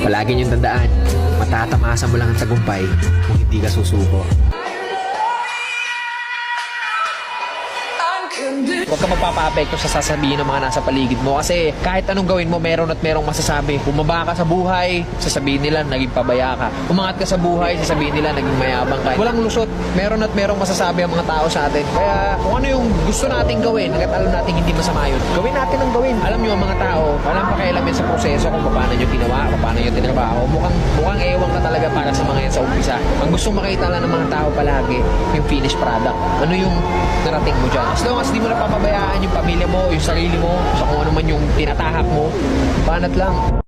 Palagi niyong tandaan, matatamasa mo lang ang tagumpay kung hindi ka susuko. Huwag ka magpapa-apekto sa sasabihin ng mga nasa paligid mo kasi kahit anong gawin mo, meron at merong masasabi. Bumaba ka sa buhay, sasabihin nila naging pabaya ka. Umangat ka sa buhay, sasabihin nila naging mayabang ka. Walang lusot, meron at merong masasabi ang mga tao sa atin. Kaya kung ano yung gusto nating gawin, hanggat alam natin hindi masama yun, gawin natin ang gawin. Alam nyo ang mga tao, walang pakialam yan sa proseso kung paano nyo ginawa, kung paano nyo tinrabaho. Mukhang ewan ka talaga para sa mga yan sa umpisa. Ang gustong makita lang ng mga tao palagi, yung finished product. Ano yung narating mo dyan. As long as di mo napapabayaan yung pamilya mo, yung sarili mo, sa kung ano man yung tinatahak mo, banat lang.